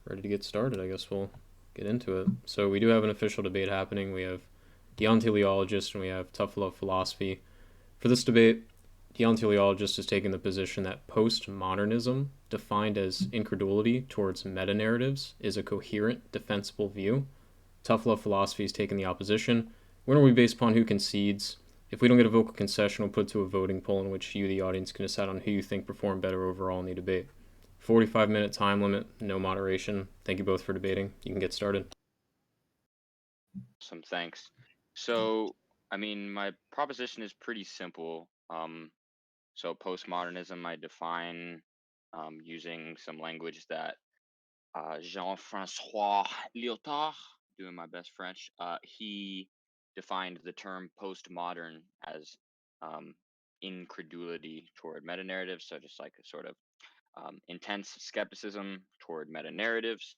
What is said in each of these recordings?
Ready to get started? I guess we'll get into it. So we do have an official debate happening. We have Deonteleologist and we have Tough Love Philosophy. For this debate, Deonteleologist is taking the position that postmodernism, defined as incredulity towards metanarratives, is a coherent, defensible view. Tough Love Philosophy is taking the opposition. Winner will be based upon who concedes. If we don't get a vocal concession, we'll put it to a voting poll in which you, the audience, can decide on who you think performed better overall in the debate. 45-minute time limit, no moderation. Thank you both for debating. You can get started. Some thanks. So, my proposition is pretty simple. So postmodernism I define using some language that Jean-Francois Lyotard, doing my best French, he defined the term postmodern as um, incredulity toward meta-narratives, so just like a sort of intense skepticism toward meta-narratives,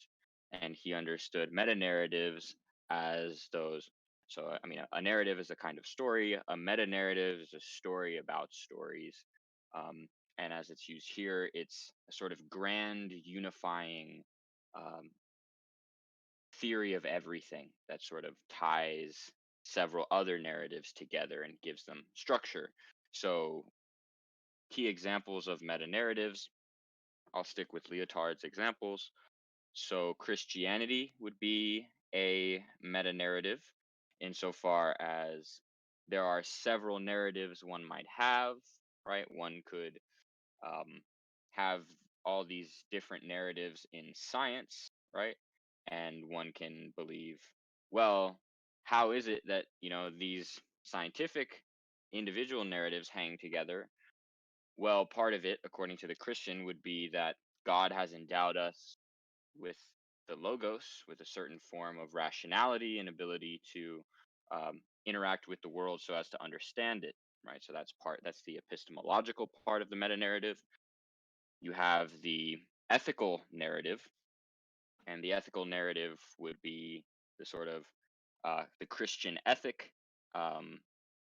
and he understood meta-narratives as those. So, a narrative is a kind of story. A meta-narrative is a story about stories, and as it's used here, it's a sort of grand unifying um, theory of everything that sort of ties several other narratives together and gives them structure. So, key examples of meta narratives, I'll stick with Leotard's examples. So, Christianity would be a meta narrative insofar as there are several narratives one might have, right? One could um, have all these different narratives in science, right? And one can believe, well, how is it that, these scientific individual narratives hang together? Well, part of it, according to the Christian, would be that God has endowed us with the logos, with a certain form of rationality and ability to interact with the world so as to understand it, right? So that's the epistemological part of the meta narrative. You have the ethical narrative, and the ethical narrative would be the sort of the Christian ethic, um,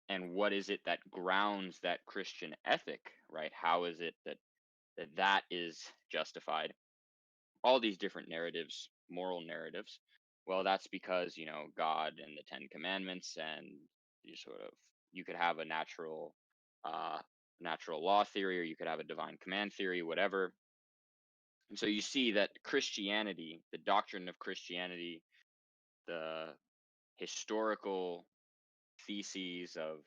and what is it that grounds that Christian ethic, right? How is it that is justified? All these different narratives, moral narratives. Well, that's because God and the Ten Commandments, and you could have a uh, natural law theory, or you could have a divine command theory, whatever. And so you see that Christianity, the doctrine of Christianity, the historical theses of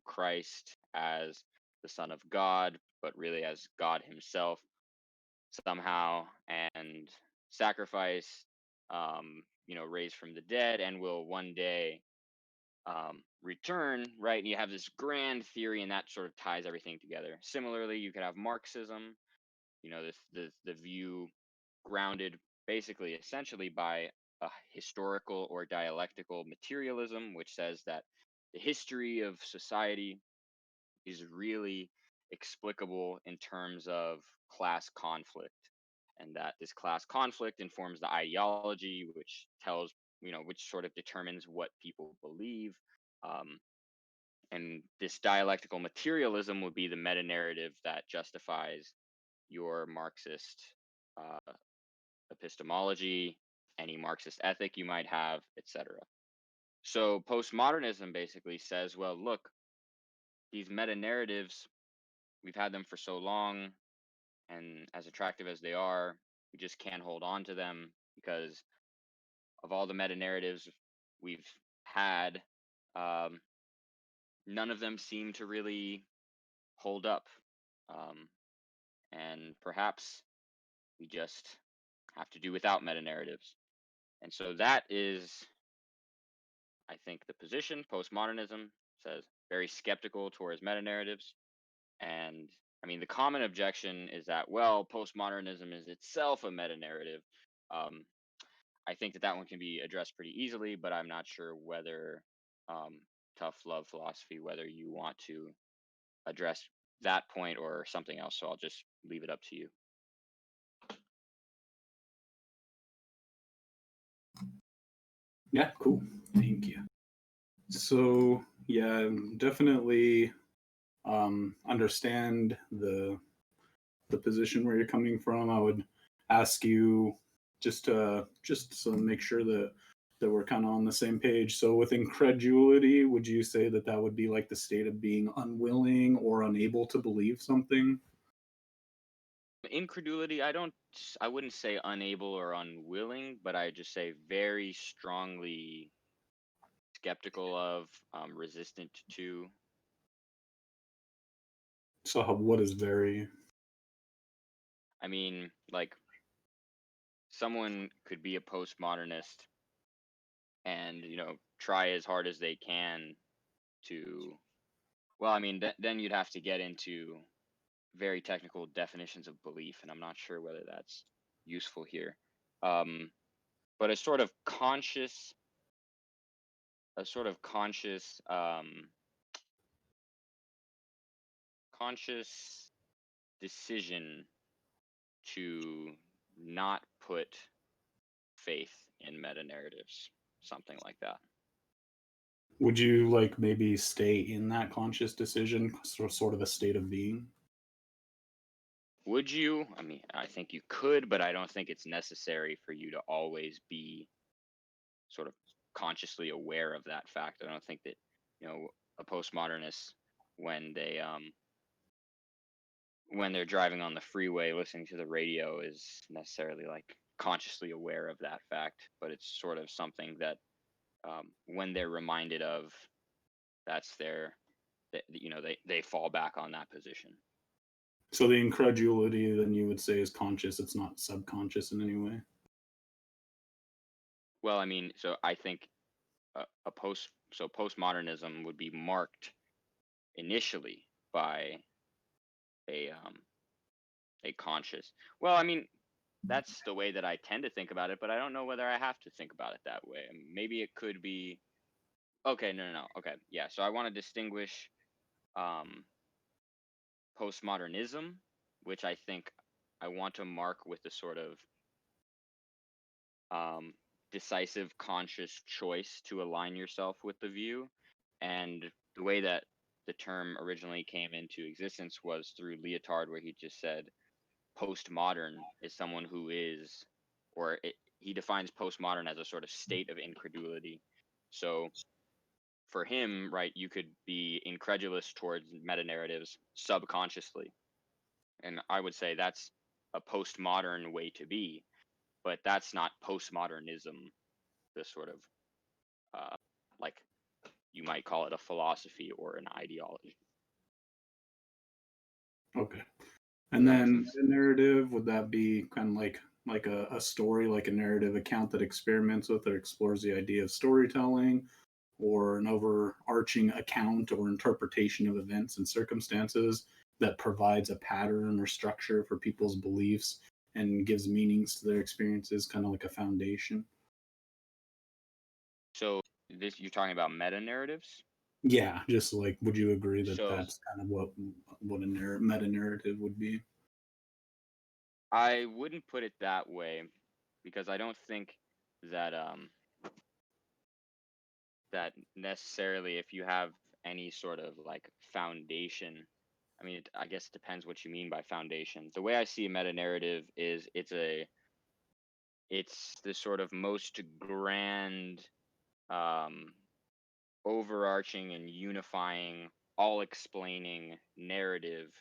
Christ as the Son of God, but really as God Himself somehow, and sacrifice, raised from the dead, and will one day return, right? And you have this grand theory, and that sort of ties everything together. Similarly, you could have Marxism, this the view grounded basically essentially by a historical or dialectical materialism, which says that the history of society is really explicable in terms of class conflict, and that this class conflict informs the ideology, which tells, which sort of determines what people believe. Um, and this dialectical materialism would be the meta narrative that justifies your Marxist uh, epistemology, any Marxist ethic you might have, etc. So postmodernism basically says, well, look, these meta narratives, we've had them for so long, and as attractive as they are, we just can't hold on to them because of all the meta narratives we've had. Um, None of them seem to really hold up. Um, and perhaps we just have to do without meta narratives. And so that is, I think, the position. Postmodernism says very skeptical towards meta narratives. And the common objection is that, well, postmodernism is itself a meta narrative. Um, I think that one can be addressed pretty easily, but I'm not sure whether um, tough love philosophy, whether you want to address that point or something else. So I'll just leave it up to you. Yeah, cool. Thank you. So yeah, definitely understand the position where you're coming from. I would ask you just to make sure that we're kind of on the same page. So with incredulity, would you say that that would be like the state of being unwilling or unable to believe something? Incredulity, I wouldn't say unable or unwilling, but I just say very strongly skeptical of, resistant to. So what is very? I mean, like, someone could be a postmodernist and, try as hard as they can to, well, I mean, then you'd have to get into very technical definitions of belief, and I'm not sure whether that's useful here. But conscious decision to not put faith in meta narratives, something like that. Would you like maybe stay in that conscious decision, sort of a state of being? Would you? I mean, I think you could, but I don't think it's necessary for you to always be sort of consciously aware of that fact. I don't think that, a postmodernist, when they're driving on the freeway listening to the radio, is necessarily like consciously aware of that fact, but it's sort of something that, when they're reminded of, that's they fall back on that position. So the incredulity, then, you would say, is conscious. It's not subconscious in any way. Well, I mean, so I think postmodernism would be marked initially by a conscious. Well, I mean, that's the way that I tend to think about it, but I don't know whether I have to think about it that way. Maybe it could be. Okay, no. Okay, yeah. So I want to distinguish, postmodernism, which I think I want to mark with the sort of, decisive, conscious choice to align yourself with the view. And the way that the term originally came into existence was through Leotard, where he just said postmodern is someone who is, he defines postmodern as a sort of state of incredulity. So for him, right, you could be incredulous towards meta narratives subconsciously. And I would say that's a postmodern way to be, but that's not postmodernism, the sort of, like, you might call it a philosophy or an ideology. Okay. And then the narrative, would that be kind of like a story, like a narrative account that experiments with or explores the idea of storytelling, or an overarching account or interpretation of events and circumstances that provides a pattern or structure for people's beliefs and gives meanings to their experiences, kind of like a foundation? So you're talking about meta narratives? Yeah, just like, would you agree that So that's kind of what a meta narrative would be? I wouldn't put it that way, because I don't think that, that necessarily, if you have any sort of like foundation, I mean, I guess it depends what you mean by foundation. The way I see a meta narrative is it's the sort of most grand, um, overarching and unifying, all explaining narrative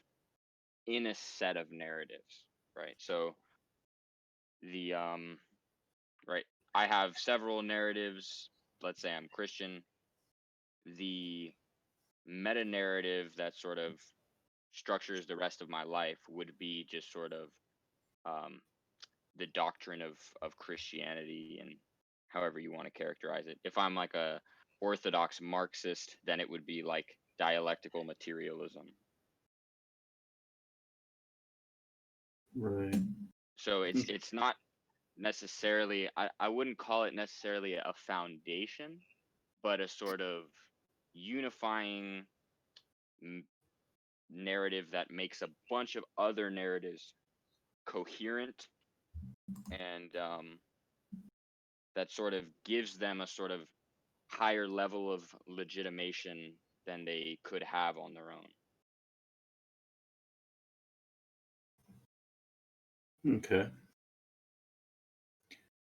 in a set of narratives, right? So the right, I have several narratives. Let's say I'm Christian. The meta narrative that sort of structures the rest of my life would be just sort of, um, the doctrine of Christianity, and however you want to characterize it. If I'm like a orthodox Marxist, then it would be like dialectical materialism. Right. So it's not necessarily, I wouldn't call it necessarily a foundation, but a sort of unifying, narrative that makes a bunch of other narratives coherent, and, that sort of gives them a sort of higher level of legitimation than they could have on their own. Okay.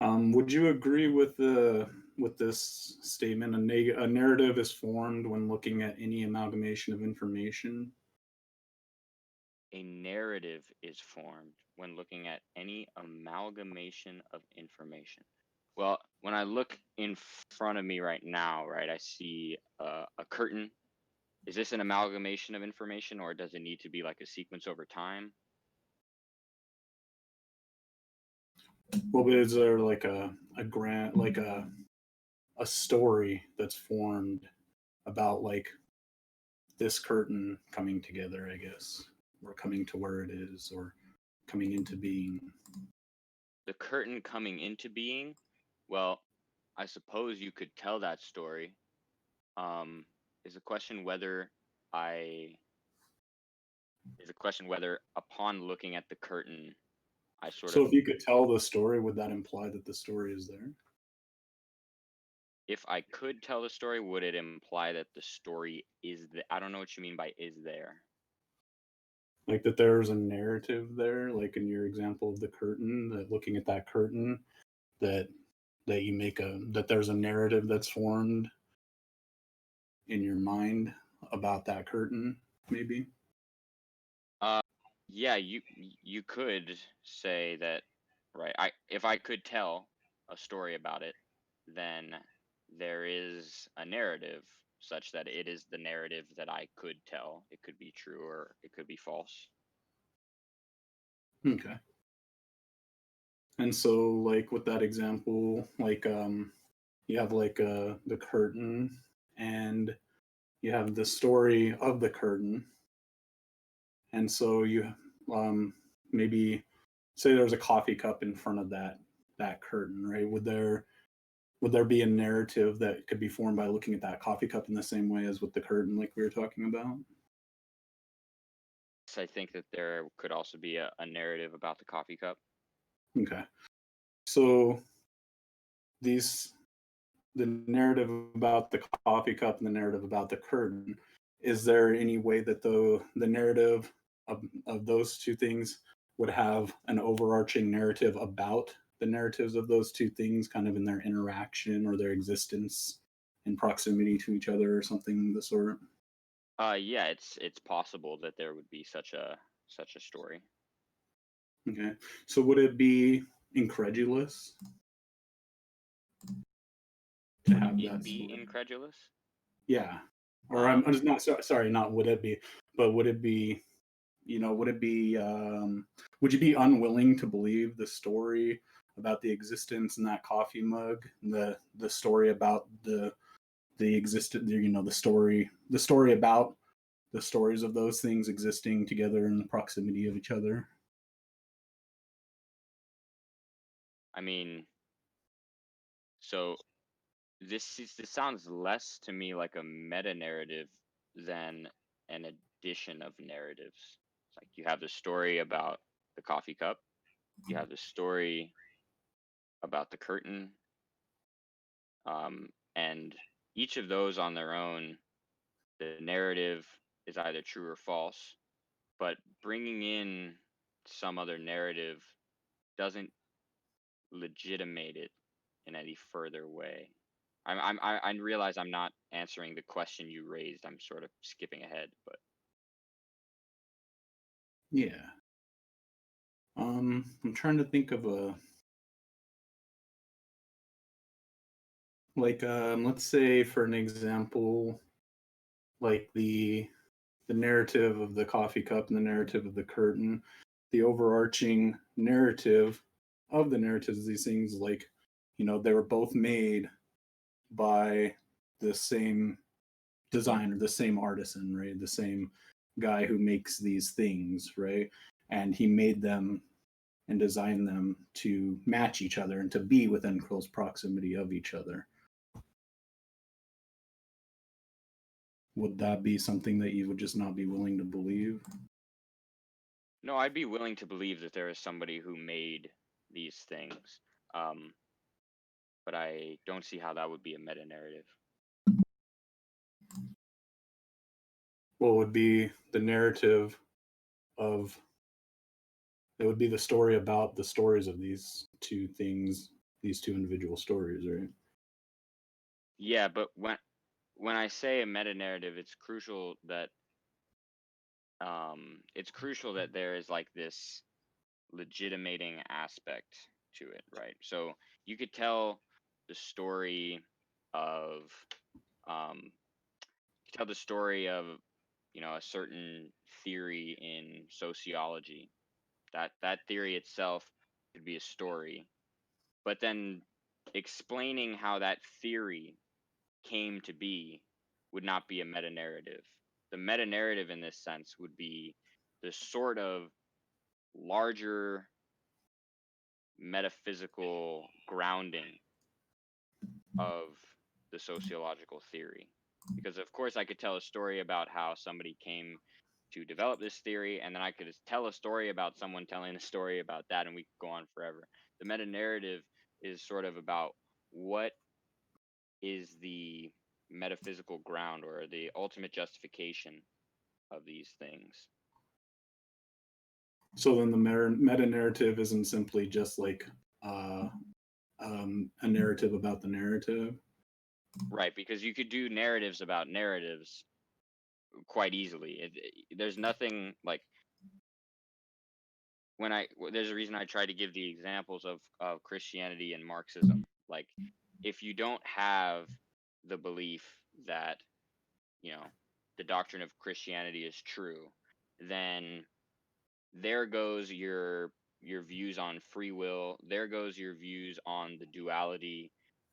Would you agree with this statement? A narrative is formed when looking at any amalgamation of information. A narrative is formed when looking at any amalgamation of information. Well, when I look in front of me right now, right, I see a curtain. Is this an amalgamation of information, or does it need to be like a sequence over time? Well, but is there like a story that's formed about like this curtain coming together, I guess, or coming to where it is, or coming into being? The curtain coming into being, well, I suppose you could tell that story. Is the question whether I is the question whether upon looking at the curtain, I sort So of, if you could tell the story, would that imply that the story is there? if I could tell the story, would it imply that the story is the, I don't know what you mean by is there. Like that there's a narrative there, like in your example of the curtain, that looking at that curtain, that you make that there's a narrative that's formed in your mind about that curtain, maybe? Yeah, you could say that, right? If I could tell a story about it, then there is a narrative such that it is the narrative that I could tell. It could be true or it could be false. Okay. And so like with that example, like you have like the curtain, and you have the story of the curtain. And so you maybe say there's a coffee cup in front of that curtain, right? Would there be a narrative that could be formed by looking at that coffee cup in the same way as with the curtain, like we were talking about? So I think that there could also be a narrative about the coffee cup. Okay. So these the narrative about the coffee cup and the narrative about the curtain, is there any way that the narrative of those two things would have an overarching narrative about the narratives of those two things, kind of in their interaction or their existence in proximity to each other or something of the sort? Yeah, it's possible that there would be such a story. Okay. So would it be incredulous to Would have it that be story? incredulous? Yeah. Or I'm Um, just not sorry, not would it be, but would it be, would it be, would you be unwilling to believe the story about the existence in that coffee mug, the story about the existence, the story about the stories of those things existing together in the proximity of each other? I mean, so this sounds less to me like a meta narrative than an addition of narratives. It's like you have the story about the coffee cup, you have the story about the curtain, and each of those on their own, the narrative is either true or false. But bringing in some other narrative doesn't legitimate it in any further way. I realize I'm not answering the question you raised. I'm sort of skipping ahead, but Yeah. I'm trying to think of a, like, let's say for an example, like the narrative of the coffee cup and the narrative of the curtain, the overarching narrative of the narratives of these things, like, they were both made by the same designer, the same artisan, right? The same guy who makes these things, right? And he made them and designed them to match each other and to be within close proximity of each other. Would that be something that you would just not be willing to believe? no, I'd be willing to believe that there is somebody who made these things. Um, but I don't see how that would be a meta narrative. What would be the narrative of, it would be the story about the stories of these two things these two individual stories, right? Yeah, but when I say a meta narrative, it's crucial that there is like this legitimating aspect to it, right? So you could tell the story of um, a certain theory in sociology. That theory itself could be a story, but then explaining how that theory came to be would not be a meta narrative. The meta narrative in this sense would be the sort of larger metaphysical grounding of the sociological theory. Because, of course, I could tell a story about how somebody came to develop this theory, and then I could tell a story about someone telling a story about that, and we could go on forever. The meta narrative is sort of about what is the metaphysical ground or the ultimate justification of these things. So then the meta narrative isn't simply just like a narrative about the narrative. Right, because you could do narratives about narratives quite easily. There's nothing like there's a reason I try to give the examples of Christianity and Marxism. Like, if you don't have the belief that, the doctrine of Christianity is true, then there goes your views on free will. There goes your views on the duality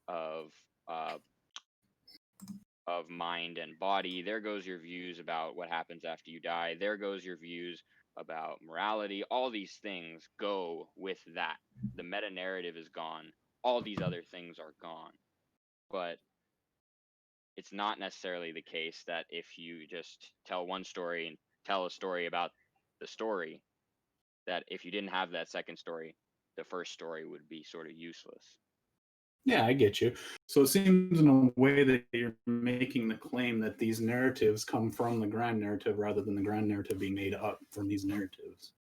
of uh, of mind and body. There goes your views about what happens after you die. There goes your views about morality. All these things go with that. The meta narrative is gone. All these other things are gone. But it's not necessarily the case that if you just tell one story and tell a story about the story, that if you didn't have that second story, the first story would be sort of useless. Yeah, I get you. So it seems in a way that you're making the claim that these narratives come from the grand narrative rather than the grand narrative being made up from these narratives.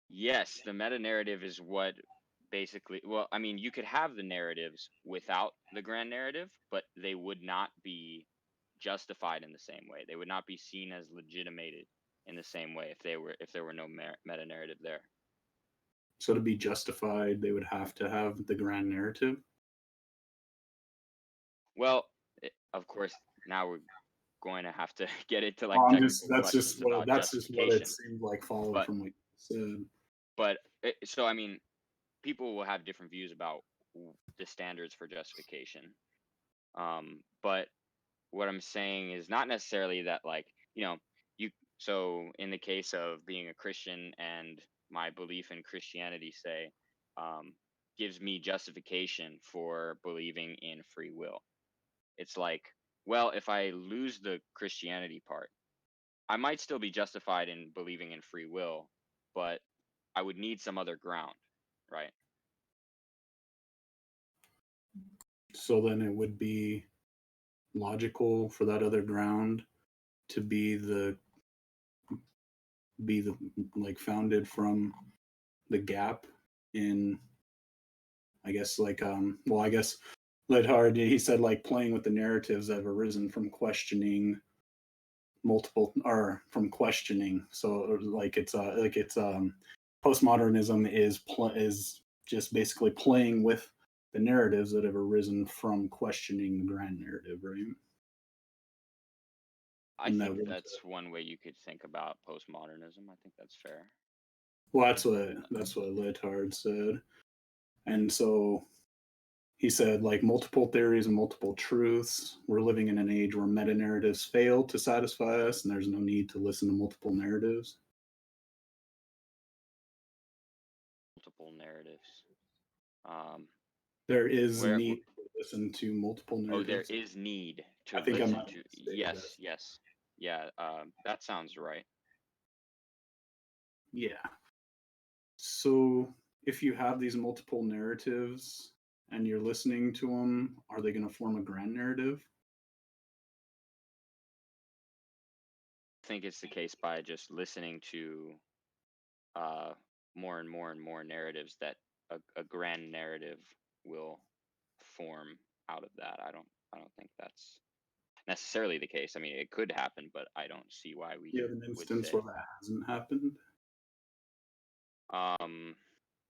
Yes, the meta narrative is what basically, well, I mean, you could have the narratives without the grand narrative, but they would not be justified in the same way. They would not be seen as legitimated in the same way if there were no meta narrative there. So to be justified, they would have to have the grand narrative. Well, of course, now we're going to have to get into like That's questions just what about it justification. seemed like following But from what you said. so I mean, people will have different views about the standards for justification. But what I'm saying is not necessarily that, like, so in the case of being a Christian and my belief in Christianity, say, gives me justification for believing in free will. It's like, well, if I lose the Christianity part, I might still be justified in believing in free will, but I would need some other ground, right? So then it would be logical for that other ground to be the like founded from the gap in, I guess, like I guess Lyotard, he said, like, playing with the narratives that have arisen from questioning from questioning. So like it's postmodernism is just basically playing with the narratives that have arisen from questioning the grand narrative, right? I think that's one way you could think about postmodernism. I think that's fair. Well, that's what Lyotard said. And so he said, like, multiple theories and multiple truths. We're living in an age where meta narratives fail to satisfy us, and there's no need to listen to multiple narratives. Multiple narratives. There is need to listen to multiple narratives. Oh, there is need to listen to. Yes. Yeah, that sounds right. Yeah. So if you have these multiple narratives and you're listening to them, are they going to form a grand narrative? I think it's the case by just listening to more and more and more narratives that a grand narrative will form out of that. I don't think that's necessarily the case. I mean, it could happen, but I don't see why we You have an would instance say. where that hasn't happened?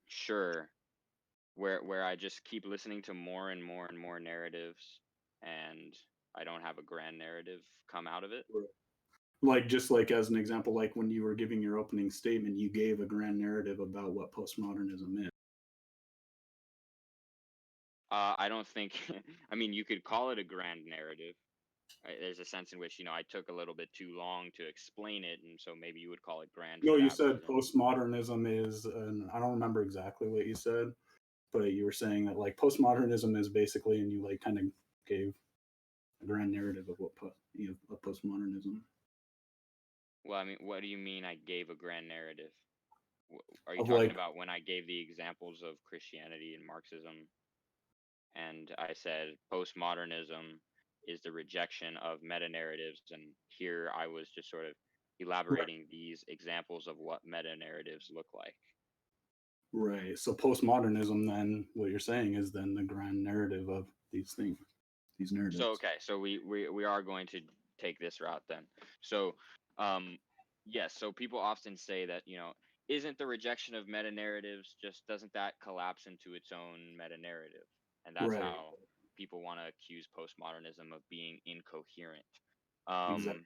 Sure. Where I just keep listening to more and more and more narratives, and I don't have a grand narrative come out of it. Like, just like as an example, like when you were giving your opening statement, you gave a grand narrative about what postmodernism is. I don't think, I mean, you could call it a grand narrative. There's a sense in which, I took a little bit too long to explain it, and so maybe you would call it grand. No, for you that said reason. postmodernism is, and I don't remember exactly what you said, but you were saying that like postmodernism is basically, and you like kind of gave a grand narrative of what of postmodernism. Well, I mean, what do you mean I gave a grand narrative? Are you Of talking like, about when I gave the examples of Christianity and Marxism, and I said postmodernism is the rejection of meta-narratives, and here I was just sort of elaborating these examples of what meta-narratives look like. right. So postmodernism, then what you're saying is then the grand narrative of these things, these narratives. So okay, so we are going to take this route then. So yes, so people often say that, isn't the rejection of meta narratives doesn't that collapse into its own meta narrative? And that's Right. how people want to accuse postmodernism of being incoherent. Exactly.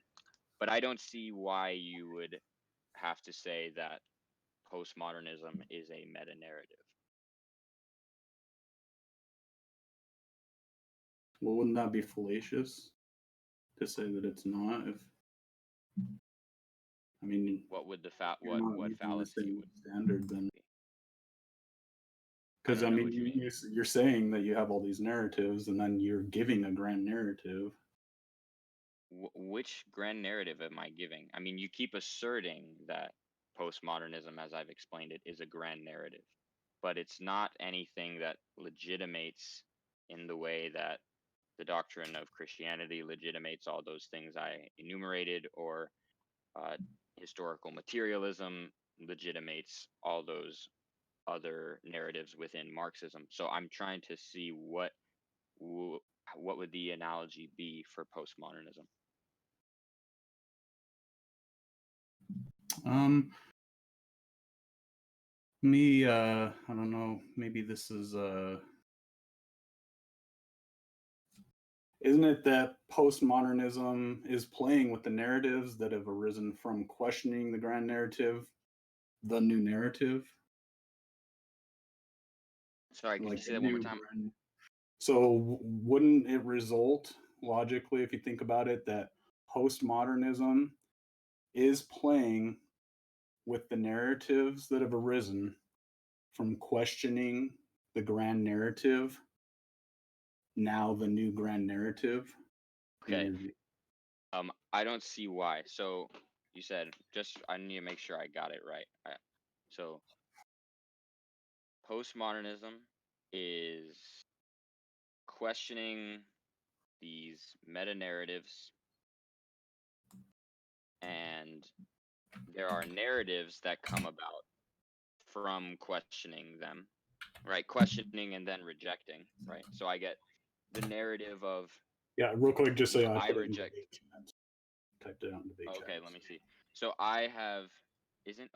But I don't see why you would have to say that postmodernism is a meta narrative. Well, wouldn't that be fallacious to say that it's not? If I mean, What would the what fallacy would standard then? be? Because I know mean, what you mean. you're saying that you have all these narratives, and then you're giving a grand narrative. Which grand narrative am I giving? I mean, you keep asserting that postmodernism, as I've explained it, is a grand narrative, but it's not anything that legitimates in the way that the doctrine of Christianity legitimates all those things I enumerated, or historical materialism legitimates all those other narratives within Marxism. So I'm trying to see what would the analogy be for postmodernism. I don't know, maybe this is isn't it that postmodernism is playing with the narratives that have arisen from questioning the grand narrative, the new narrative? Sorry, could you say that one more time? So wouldn't it result logically, if you think about it, that postmodernism is playing with the narratives that have arisen from questioning the grand narrative, now the new grand narrative? Okay. I don't see why. So you said, I need to make sure I got it right. So postmodernism is questioning these meta narratives, and there are narratives that come about from questioning them, right? Questioning and then rejecting, right? So I get the narrative of, yeah, real quick, just say I reject. Typed it out in debate chat. Okay, let me see. So I have isn't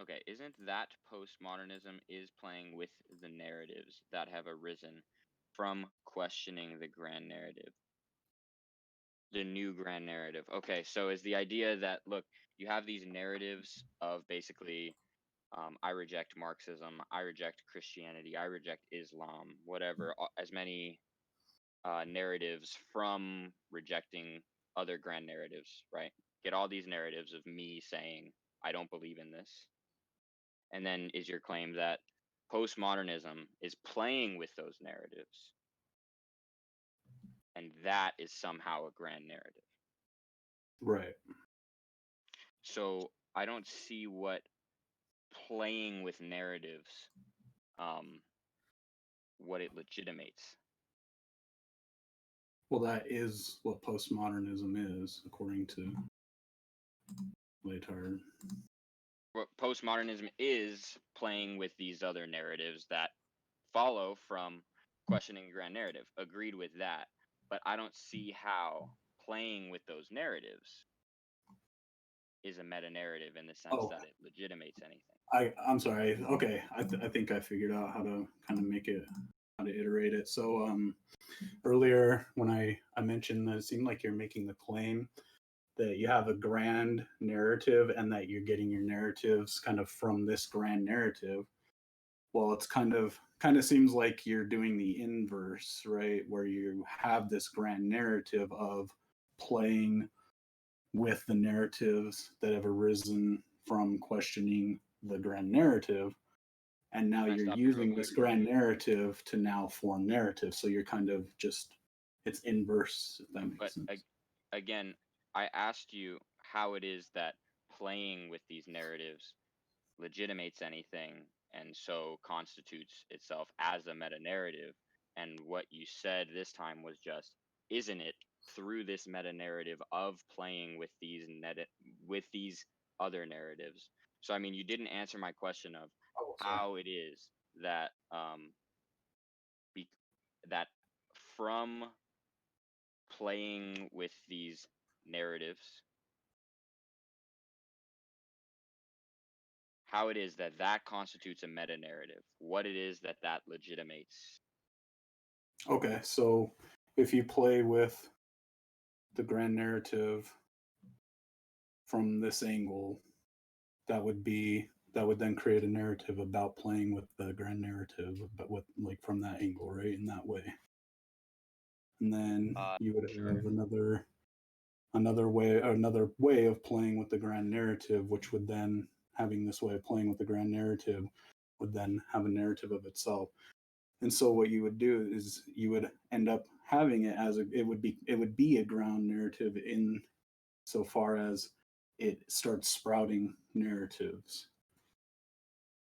that postmodernism is playing with the narratives that have arisen from questioning the grand narrative, the new grand narrative. Okay, so is the idea that, look, you have these narratives of basically, I reject Marxism, I reject Christianity, I reject Islam, whatever, as many narratives from rejecting other grand narratives, right? Get all these narratives of me saying, I don't believe in this. And then is your claim that postmodernism is playing with those narratives, and that is somehow a grand narrative. Right. So I don't see what playing with narratives, what it legitimates. Well, that is what postmodernism is, according to Leitard. What postmodernism is playing with these other narratives that follow from questioning a grand narrative. Agreed with that. But I don't see how playing with those narratives is a meta-narrative in the sense that it legitimates anything. I'm sorry. Okay, I think I figured out how to kind of make it, how to iterate it. So earlier when I mentioned that it seemed like you're making the claim that you have a grand narrative and that you're getting your narratives kind of from this grand narrative. Well, it's kind of seems like you're doing the inverse, right? Where you have this grand narrative of playing with the narratives that have arisen from questioning the grand narrative, and now you're using this grand narrative to now form narrative. So you're kind of just, it's inverse, if that makes sense. Again, I asked you how it is that playing with these narratives legitimates anything and so constitutes itself as a meta-narrative. And what you said this time was just, isn't it through this meta-narrative of playing with these other narratives? So I mean, you didn't answer my question of how it is that that from playing with these narratives, how it is that that constitutes a meta-narrative, what it is that that legitimates. Okay, so if you play with the grand narrative from this angle, that would then create a narrative about playing with the grand narrative, but with, like, from that angle, right? In that way. And then you would have another way of playing with the grand narrative, which would then, having this way of playing with the grand narrative, would then have a narrative of itself. And so what you would do is you would end up having it as it would be a ground narrative in so far as it starts sprouting narratives.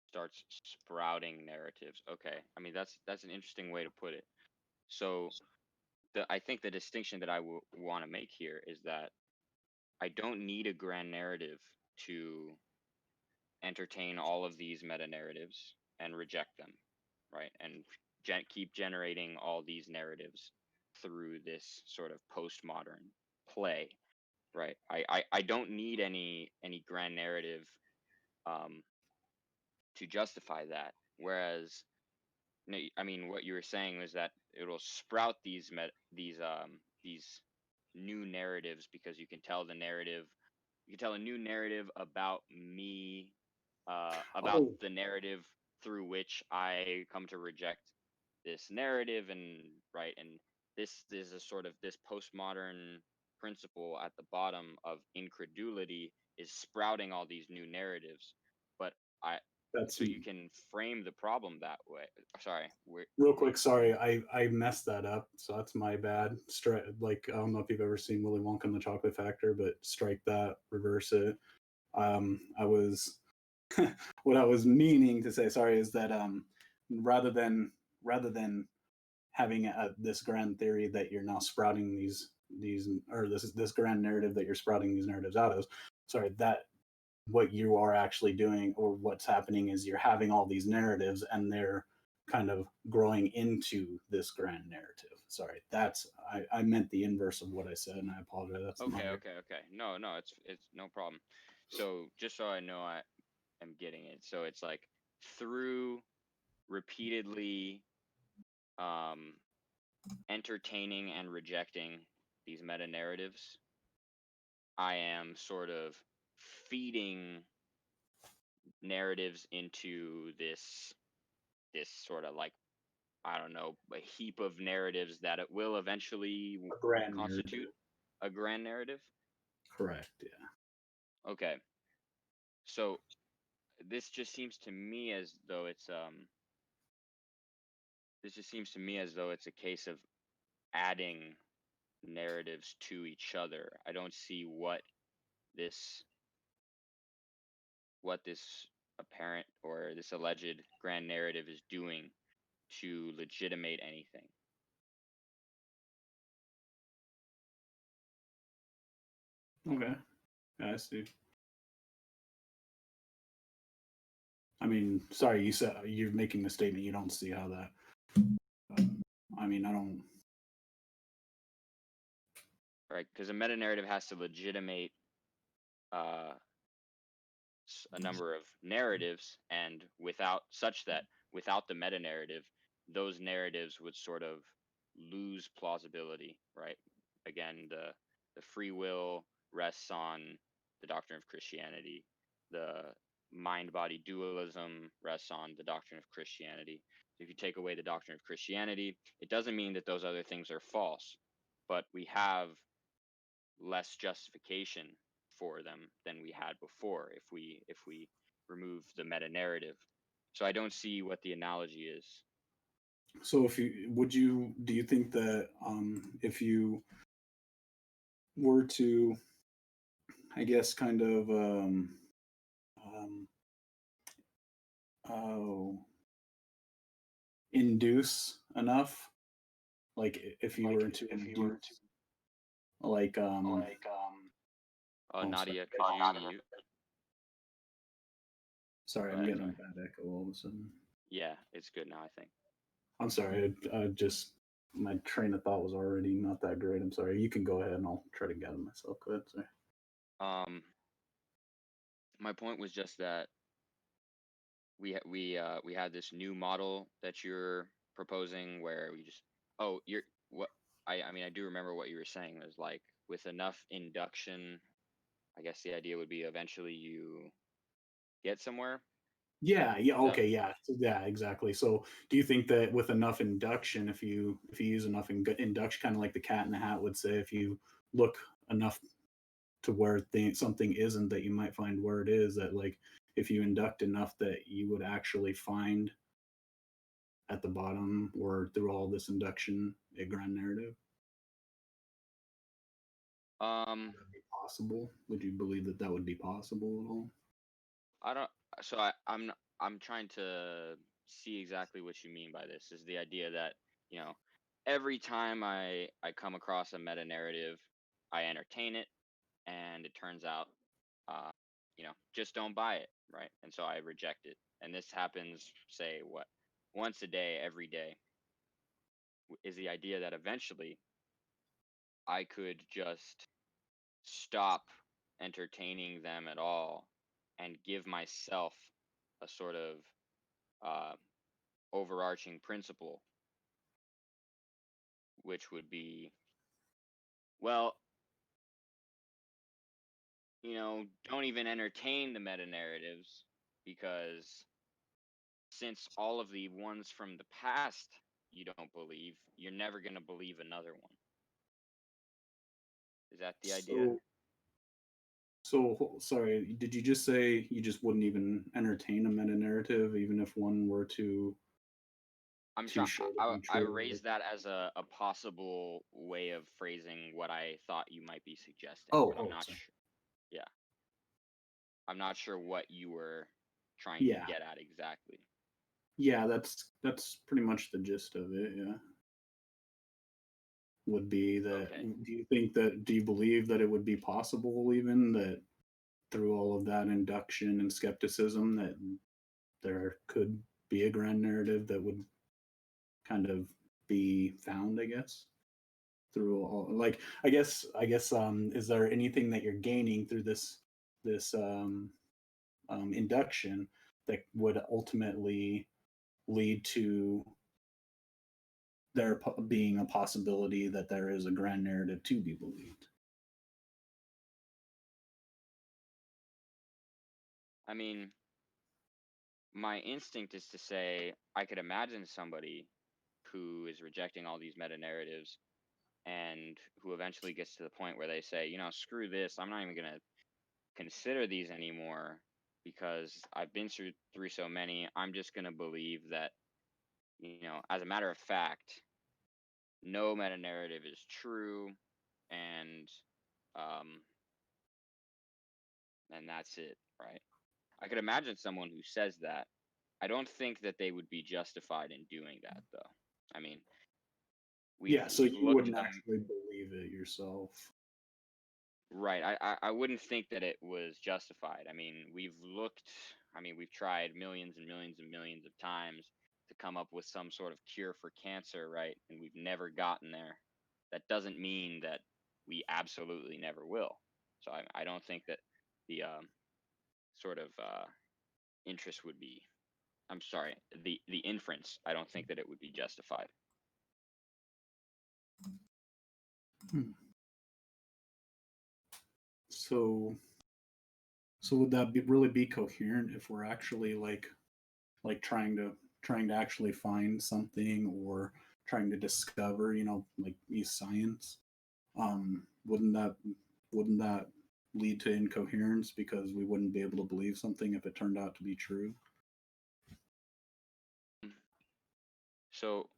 Starts sprouting narratives. Okay. I mean, that's an interesting way to put it. So I think the distinction that I want to make here is that I don't need a grand narrative to entertain all of these meta narratives and reject them, right? And keep generating all these narratives through this sort of postmodern play, right? I don't need any grand narrative to justify that. Whereas, I mean, what you were saying was that it'll sprout these new narratives because you can tell a new narrative about me, about the narrative through which I come to reject this narrative, and right, and this is a sort of this postmodern principle at the bottom of incredulity is sprouting all these new narratives, but so you can frame the problem that way. Sorry, real quick, sorry, I messed that up, so that's my bad. Like, I don't know if you've ever seen Willy Wonka and the Chocolate Factory, but strike that, reverse it. I was what I was meaning to say, sorry, is that rather than having this grand theory that you're now sprouting these or this grand narrative that you're sprouting these narratives out of, sorry, that what you are actually doing, or what's happening, is you're having all these narratives and they're kind of growing into this grand narrative. Sorry, I meant the inverse of what I said, and I apologize. That's okay. No, it's no problem. So just so I know I am getting it. So it's like through repeatedly entertaining and rejecting these meta narratives, I am sort of feeding narratives into this sort of, like, I don't know, a heap of narratives that it will eventually constitute a grand narrative. Correct. Yeah. Okay. So this just seems to me as though it's a case of adding narratives to each other. I don't see what this apparent or this alleged grand narrative is doing to legitimate anything. Okay. Yeah, I see. I mean, sorry, you said you're making the statement you don't see how that. I mean, I don't. Right, because a meta narrative has to legitimate a number of narratives, and without the meta narrative, those narratives would sort of lose plausibility, right? Again, the free will rests on the doctrine of Christianity. The mind body dualism rests on the doctrine of Christianity. If you take away the doctrine of Christianity, it doesn't mean that those other things are false, but we have less justification for them than we had before if we remove the meta narrative. So I don't see what the analogy is. So do you think that if you were to, I guess, kind of oh, induce enough, like if you were to induce, like Oh, oh, Nadia, could you mute? sorry, Go I'm ahead, getting sorry. a bad echo all of a sudden. Yeah, it's good now, I think. I'm sorry, I just my train of thought was already not that great. I'm sorry. You can go ahead and I'll try to gather myself. Go ahead, sorry. My point was just that we had this new model that you're proposing where we just I mean I do remember what you were saying. It was like with enough induction, I guess the idea would be eventually you get somewhere. Yeah, That, okay, yeah, exactly. So, do you think that with enough induction, if you use enough induction, kind of like the cat in the hat would say, if you look enough to where something isn't, that you might find where it is, that like if you induct enough that you would actually find at the bottom or through all this induction a grand narrative? Would that be possible? Would you believe that that would be possible at all? I don't. So I'm trying to see exactly what you mean by this. Is the idea that every time I come across a meta narrative, I entertain it, and it turns out, uh, just don't buy it, right? And so I reject it. And this happens, say, once a day, every day. Is the idea that eventually I could just stop entertaining them at all and give myself a sort of uh, overarching principle, which would be, well, don't even entertain the meta narratives because since all of the ones from the past you don't believe, you're never going to believe another one. Is that the idea? So, sorry, did you just say you just wouldn't even entertain a meta narrative, even if one were to I'm trying. show to be I true? raised that as a possible way of phrasing what I thought you might be suggesting. I'm not Sorry. sure. Yeah, I'm not sure what you were trying to Yeah, get at exactly. yeah, that's pretty much the gist of it. Yeah, would be that. Okay. Do you believe that it would be possible, even that through all of that induction and skepticism, that there could be a grand narrative that would kind of be found, I guess, through all, like, I guess is there anything that you're gaining through this induction that would ultimately lead to there being a possibility that there is a grand narrative to be believed? I mean, my instinct is to say I could imagine somebody who is rejecting all these meta narratives and who eventually gets to the point where they say, screw this, I'm not even going to consider these anymore because I've been through so many. I'm just going to believe that, as a matter of fact, no meta narrative is true, and um, and that's it, right? I could imagine someone who says that. I don't think that they would be justified in doing that, though. I mean, Yeah, so we've you looked wouldn't at them. actually believe it yourself. Right. I wouldn't think that it was justified. I mean, we've looked I mean, we've tried millions and millions and millions of times to come up with some sort of cure for cancer, right? And we've never gotten there. That doesn't mean that we absolutely never will. So I don't think that the sort of interest would be, I'm sorry, the inference, I don't think that it would be justified. So would that really be coherent if we're actually like trying to actually find something or trying to discover, like use science? Wouldn't that lead to incoherence because we wouldn't be able to believe something if it turned out to be true? So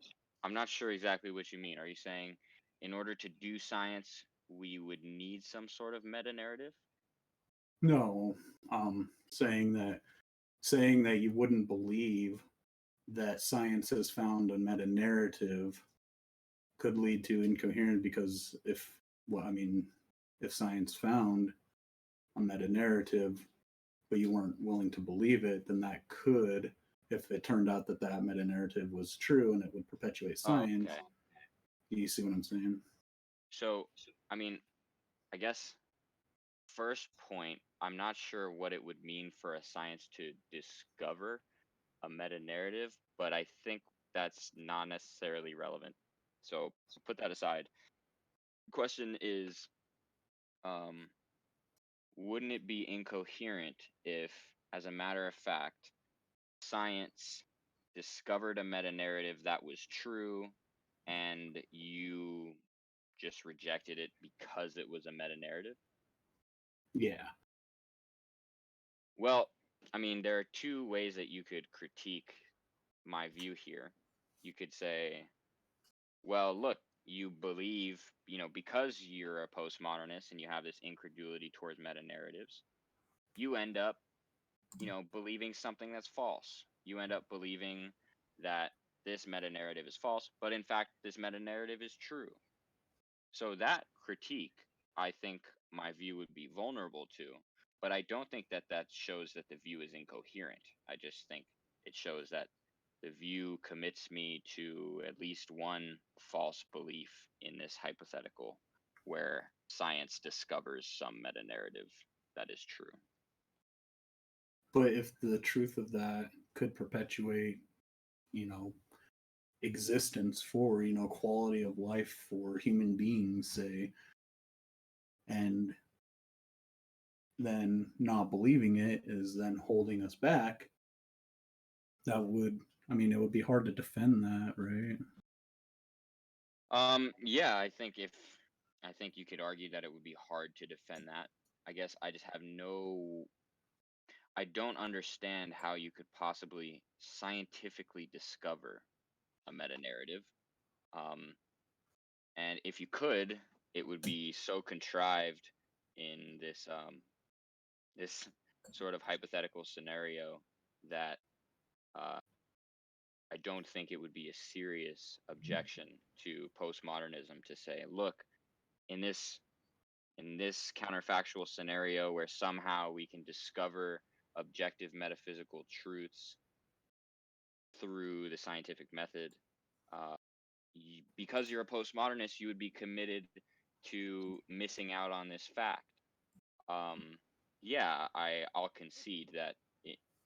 I'm not sure exactly what you mean. Are you saying in order to do science, we would need some sort of meta narrative? No, saying that you wouldn't believe that science has found a meta narrative could lead to incoherence because if science found a meta narrative but you weren't willing to believe it, then that could, if it turned out that meta narrative was true and it would perpetuate science. Okay. You see what I'm saying? So, I mean, I guess first point, I'm not sure what it would mean for a science to discover a meta narrative, but I think that's not necessarily relevant. So put that aside. Question is, wouldn't it be incoherent if, as a matter of fact, science discovered a meta narrative that was true and you just rejected it because it was a meta narrative? Yeah. Well, I mean, there are two ways that you could critique my view here. You could say, well, look, you believe, because you're a postmodernist and you have this incredulity towards meta narratives, you end up, believing something that's false. You end up believing that this meta narrative is false, but in fact, this meta narrative is true. So that critique, I think my view would be vulnerable to, but I don't think that that shows that the view is incoherent. I just think it shows that the view commits me to at least one false belief in this hypothetical where science discovers some meta narrative that is true. But if the truth of that could perpetuate, existence for, quality of life for human beings, say, and then not believing it is then holding us back, that would, it would be hard to defend that, right? Yeah, I think you could argue that it would be hard to defend that. I guess I don't understand how you could possibly scientifically discover a meta narrative. And if you could, it would be so contrived in this sort of hypothetical scenario that I don't think it would be a serious objection to postmodernism to say, look, in this counterfactual scenario where somehow we can discover objective metaphysical truths through the scientific method, because you're a postmodernist, you would be committed to missing out on this fact. Yeah, I'll concede that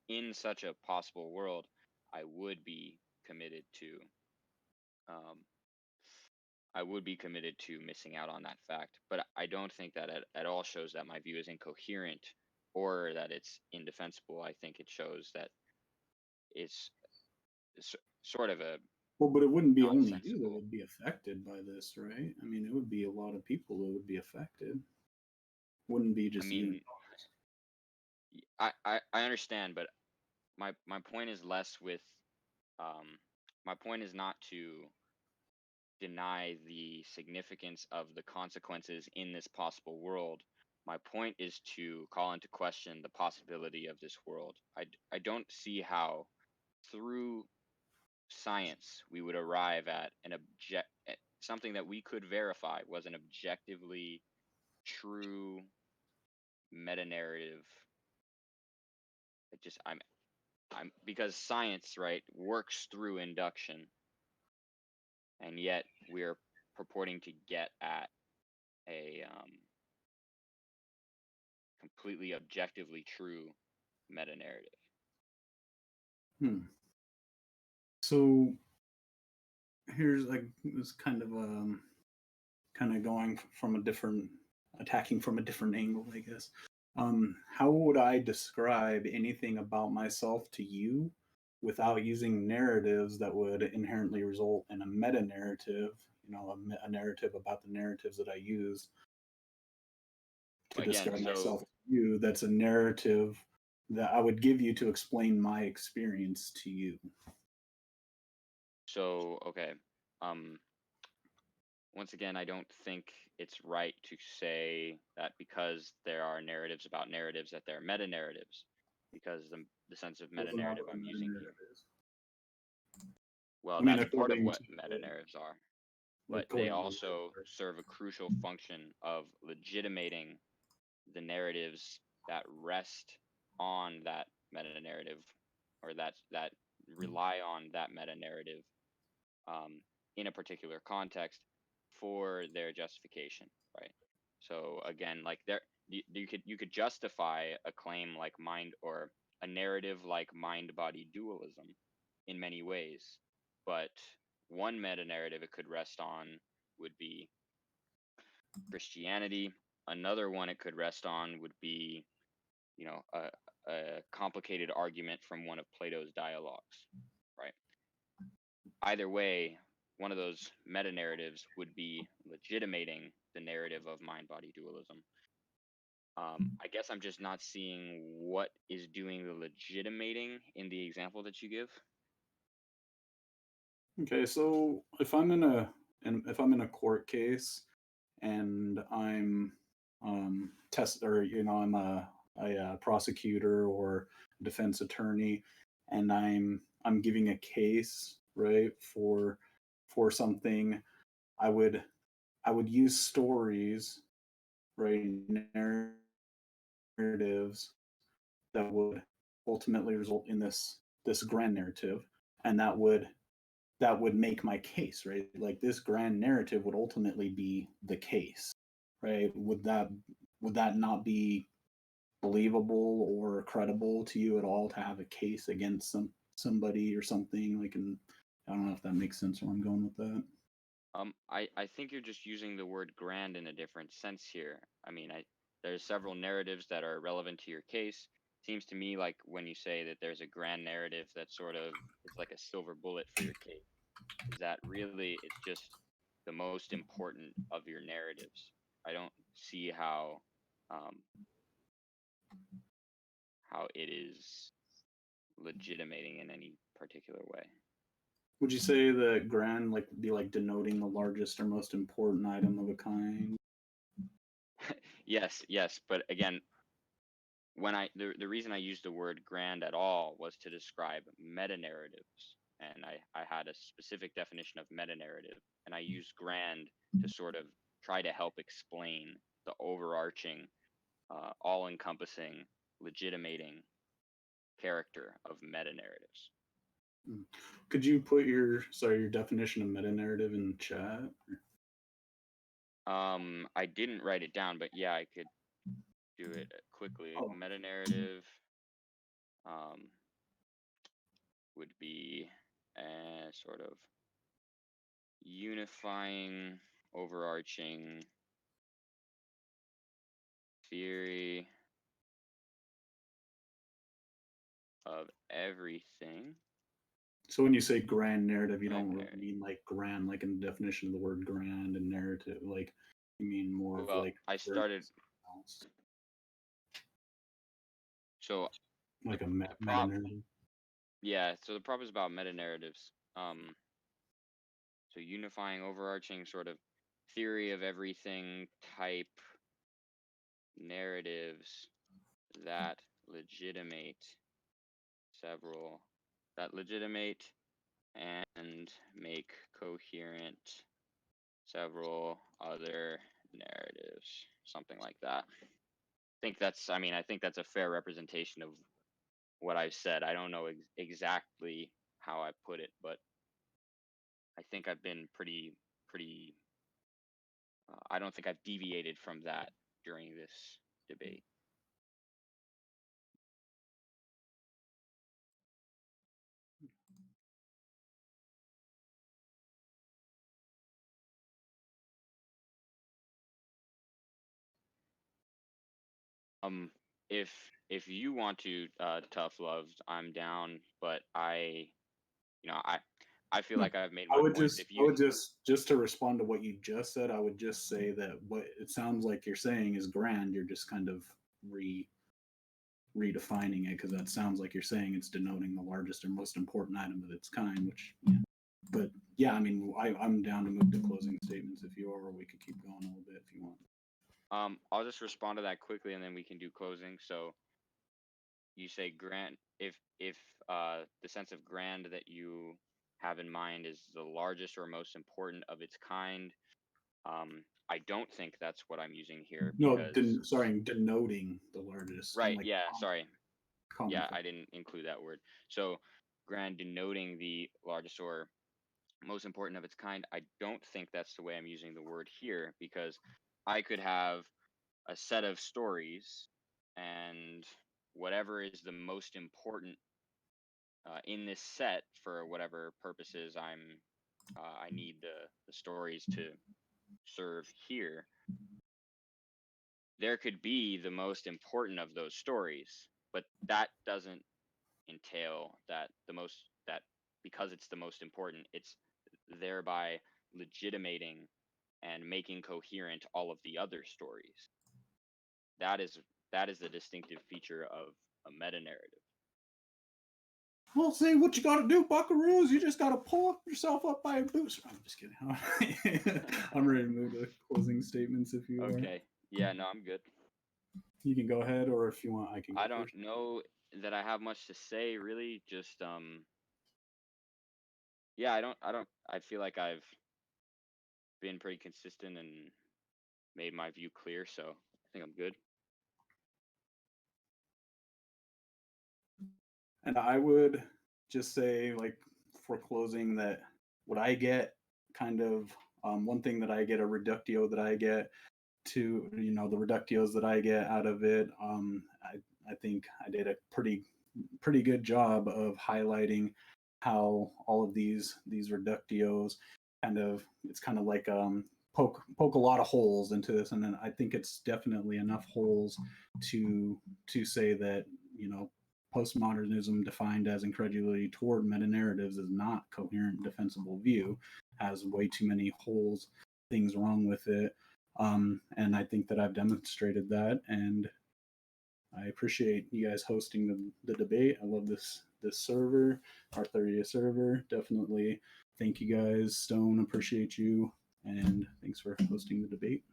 in such a possible world, I would be committed to um, missing out on that fact. But I don't think that at all shows that my view is incoherent or that it's indefensible. I think it shows that it's sort of a Well, but it wouldn't be only you that nonsensical. would be affected by this, right? It would be a lot of people that would be affected. Wouldn't be I just you. mean, I understand, but my point is less with my point is not to deny the significance of the consequences in this possible world. My point is to call into question the possibility of this world. I don't see how through science we would arrive at something that we could verify was an objectively true meta narrative I'm because science, right, works through induction, and yet we're purporting to get at a completely objectively true meta narrative. So here's like this kind of going from attacking from a different angle, I guess. How would I describe anything about myself to you without using narratives that would inherently result in a meta narrative? A narrative about the narratives that I use to describe myself to you. That's a narrative that I would give you to explain my experience to you. So, okay. Once again, I don't think it's right to say that because there are narratives about narratives that they're meta narratives, because the sense of meta narrative I'm using here. Well, that's part of what meta narratives are, but they also serve a crucial function of legitimating the narratives that rest on that meta narrative, or that rely on that meta narrative in a particular context for their justification, right? So again, like you could justify a claim like mind, or a narrative like mind-body dualism in many ways, but one meta narrative it could rest on would be Christianity. Another one it could rest on would be, a complicated argument from one of Plato's dialogues, right? Either way, one of those meta narratives would be legitimating the narrative of mind body dualism. I guess I'm just not seeing what is doing the legitimating in the example that you give. Okay, so if I'm in a court case and I'm I'm a prosecutor or defense attorney, and I'm giving a case, right, for something, I would use stories, right, narratives that would ultimately result in this grand narrative, and that would make my case, right? Like this grand narrative would ultimately be the case, right? Would that not be believable or credible to you at all, to have a case against somebody or something? Like, I don't know if that makes sense where I'm going with that. I think you're just using the word grand in a different sense here. I mean, there's several narratives that are relevant to your case. Seems to me like when you say that there's a grand narrative that sort of is like a silver bullet for your case, is that really it's just the most important of your narratives. I don't see how it is legitimating in any particular way. Would you say that grand like be like denoting the largest or most important item of a kind? Yes, but again, when the reason I used the word grand at all was to describe meta narratives, and I had a specific definition of meta narrative, and I used grand to sort of try to help explain the overarching, all-encompassing, legitimating character of meta narratives. Could you put your definition of meta narrative in chat? I didn't write it down, but yeah, I could do it quickly. Meta narrative would be a sort of unifying, overarching theory of everything. So when you say grand narrative, you don't really mean like grand, like in the definition of the word grand and narrative. Like you mean more of like I started. So like a meta narrative. Yeah, so the prop is about meta narratives. So unifying, overarching sort of theory of everything type narratives that legitimate and make coherent several other narratives, something like that. I think that's a fair representation of what I've said. I don't know exactly how I put it, but I think I've been pretty. I don't think I've deviated from that during this debate. If you want to, tough love, I'm down, but I feel like I've made I my would points. just, I would just to respond to what you just said, I would just say that what it sounds like you're saying is grand. You're just kind of redefining it, because that sounds like you're saying it's denoting the largest or most important item of its kind. Which, yeah. But yeah, I mean, I'm down to move to closing statements if you are, or we could keep going a little bit if you want. I'll just respond to that quickly, and then we can do closing. So you say grand. If the sense of grand that you have in mind is the largest or most important of its kind, I don't think that's what I'm using here. Because, sorry, denoting the largest. Right. Like, Yeah. Sorry. Yeah, for... I didn't include that word. So grand denoting the largest or most important of its kind. I don't think that's the way I'm using the word here, because I could have a set of stories, and whatever is the most important in this set for whatever purposes I need the stories to serve here, there could be the most important of those stories, but that doesn't entail that because it's the most important, it's thereby legitimating and making coherent all of the other stories. That is the distinctive feature of a meta narrative. Well, see, what you got to do, buckaroos, you just got to pull yourself up by a boot. I'm just kidding. I'm ready to move to closing statements if you are. Okay. Yeah, no, I'm good. You can go ahead, or if you want, I can go I don't first. know that I have much to say, really. Just yeah, I feel like I've been pretty consistent and made my view clear, so I think I'm good. And I would just say, like, for closing, that what I get kind of one thing that I get, a reductio that I get to, the reductios that I get out of it, I think I did a pretty good job of highlighting how all of these reductios it's kind of like poke a lot of holes into this, and then I think it's definitely enough holes to say that postmodernism, defined as incredulity toward metanarratives, is not coherent, defensible view, has way too many holes, things wrong with it. And I think that I've demonstrated that, and I appreciate you guys hosting the debate. I love this server, Arthuria server. Definitely thank you guys. Stone, appreciate you, and thanks for hosting the debate.